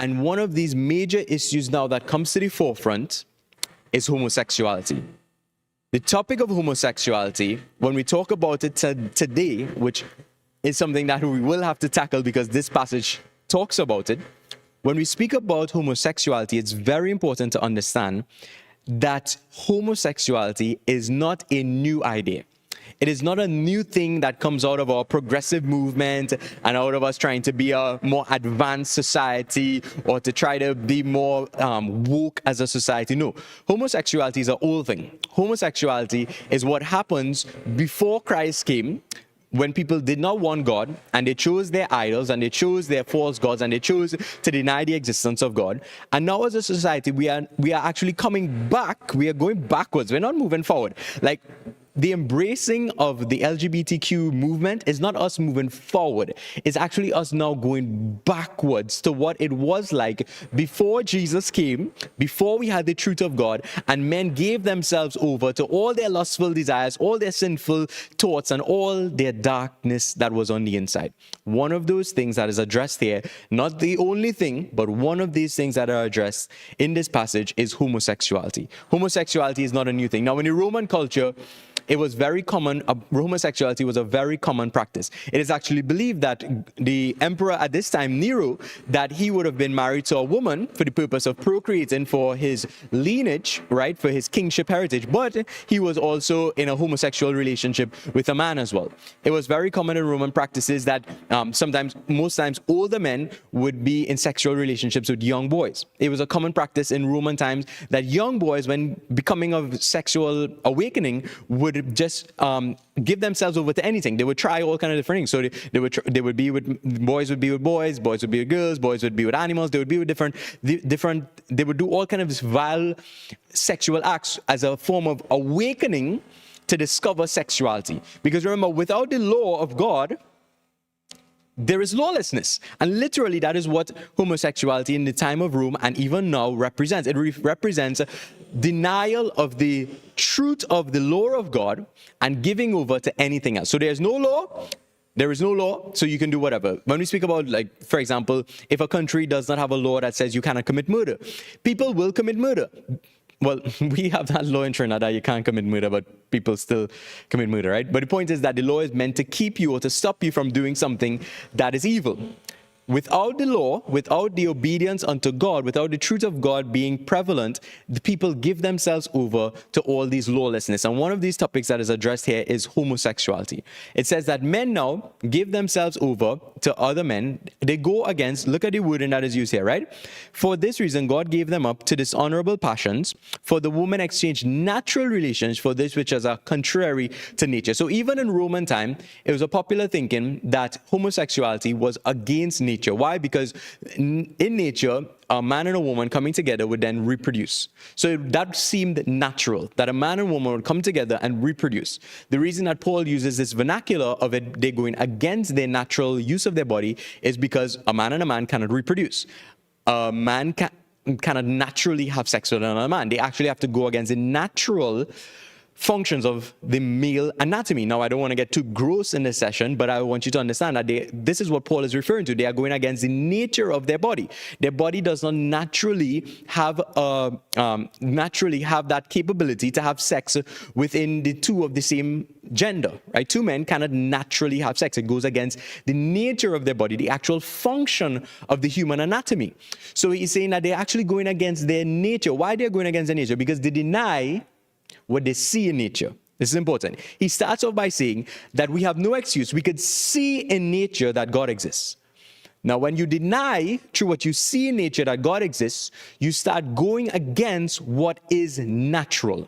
And one of these major issues now that comes to the forefront is homosexuality. The topic of homosexuality, when we talk about it today, which is something that we will have to tackle because this passage talks about it, when we speak about homosexuality, it's very important to understand that homosexuality is not a new idea. It is not a new thing that comes out of our progressive movement and out of us trying to be a more advanced society or to try to be more woke as a society. No, homosexuality is an old thing. Homosexuality is what happens before Christ came, when people did not want God and they chose their idols and they chose their false gods and they chose to deny the existence of God. And now as a society, we are actually coming back. We are going backwards. We're not moving forward. Like, the embracing of the LGBTQ movement is not us moving forward. It's actually us now going backwards to what it was like before Jesus came, before we had the truth of God, and men gave themselves over to all their lustful desires, all their sinful thoughts, and all their darkness that was on the inside. One of those things that is addressed here, not the only thing, but one of these things that are addressed in this passage is homosexuality. Homosexuality is not a new thing. Now, in the Roman culture, it was very common, homosexuality was a very common practice. It is actually believed that the emperor at this time, Nero, that he would have been married to a woman for the purpose of procreating for his lineage, right, for his kingship heritage, but he was also in a homosexual relationship with a man as well. It was very common in Roman practices that most times, older men would be in sexual relationships with young boys. It was a common practice in Roman times that young boys, when becoming of sexual awakening, would just give themselves over to anything. They would try all kinds of different things. So they would be with boys, would be with boys would be with girls, boys would be with animals. They would be with different. They would do all kinds of vile sexual acts as a form of awakening to discover sexuality. Because remember, without the law of God, there is lawlessness. And literally, that is what homosexuality in the time of Rome and even now represents. It represents denial of the truth of the law of God and giving over to anything else. So there's no law. There is no law, so you can do whatever. When we speak about, like, for example, if a country does not have a law that says you cannot commit murder, people will commit murder. Well, we have that law in Trinidad that you can't commit murder, but people still commit murder, right? But the point is that the law is meant to keep you or to stop you from doing something that is evil. Without the law, without the obedience unto God, without the truth of God being prevalent, the people give themselves over to all these lawlessness. And one of these topics that is addressed here is homosexuality. It says that men now give themselves over to other men. They go against, look at the wording that is used here, right? For this reason, God gave them up to dishonorable passions. For the woman exchanged natural relations for this which is contrary to nature. So even in Roman time, it was a popular thinking that homosexuality was against nature. Why? Because in nature, a man and a woman coming together would then reproduce. So that seemed natural, that a man and woman would come together and reproduce. The reason that Paul uses this vernacular of it, they're going against their natural use of their body, is because a man and a man cannot reproduce. A man cannot naturally have sex with another man. They actually have to go against the natural functions of the male anatomy. Now, I don't want to get too gross in this session, but I want you to understand that this is what Paul is referring to. They are going against the nature of their body. Their body does not naturally have that capability to have sex within the two of the same gender, right? Two men cannot naturally have sex. It goes against the nature of their body, the actual function of the human anatomy. So he's saying that they're actually going against their nature. Why they're going against their nature? Because they deny what they see in nature. This is important. He starts off by saying that we have no excuse. We could see in nature that God exists. Now, when you deny through what you see in nature that God exists, you start going against what is natural.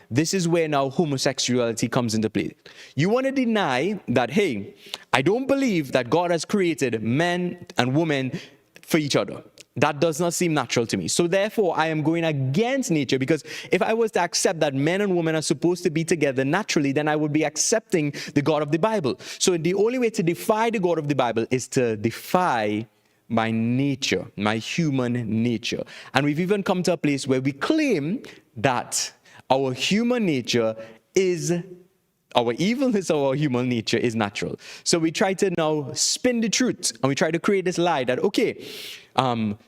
This is where now homosexuality comes into play. You want to deny that, hey, I don't believe that God has created men and women for each other. That does not seem natural to me. So therefore, I am going against nature, because if I was to accept that men and women are supposed to be together naturally, then I would be accepting the God of the Bible. So the only way to defy the God of the Bible is to defy my nature, my human nature. And we've even come to a place where we claim that our human nature is our evilness of our human nature is natural. So we try to now spin the truth, and we try to create this lie that, okay,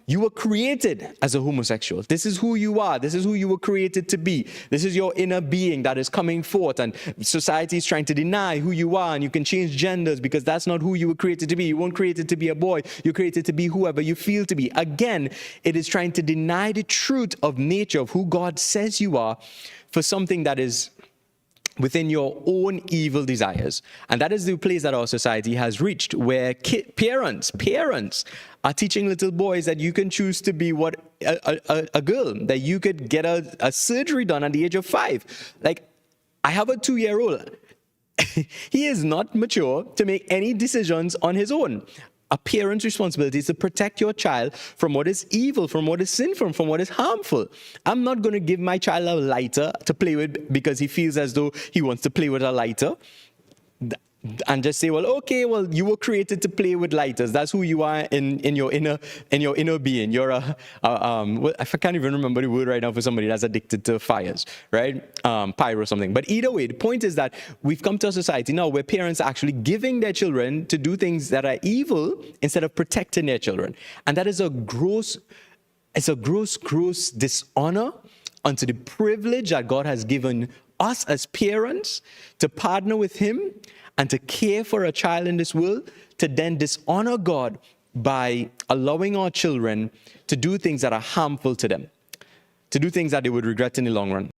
you were created as a homosexual. This is who you are. This is who you were created to be. This is your inner being that is coming forth, and society is trying to deny who you are, and you can change genders because that's not who you were created to be. You weren't created to be a boy. You're created to be whoever you feel to be. Again, it is trying to deny the truth of nature, of who God says you are, for something that is within your own evil desires. And that is the place that our society has reached, where parents are teaching little boys that you can choose to be what a girl, that you could get a surgery done at the age of 5. Like, I have a 2-year-old. He is not mature to make any decisions on his own. A parent's responsibility is to protect your child from what is evil, from what is sinful, from what is harmful. I'm not going to give my child a lighter to play with because he feels as though he wants to play with a lighter, and just say, well, okay, well, you were created to play with lighters. That's who you are in your inner being. You're I can't even remember the word right now for somebody that's addicted to fires, right? Pyro or something. But either way, the point is that we've come to a society now where parents are actually giving their children to do things that are evil instead of protecting their children. And that is a gross dishonor unto the privilege that God has given us as parents to partner with Him and to care for a child in this world, to then dishonor God by allowing our children to do things that are harmful to them, to do things that they would regret in the long run.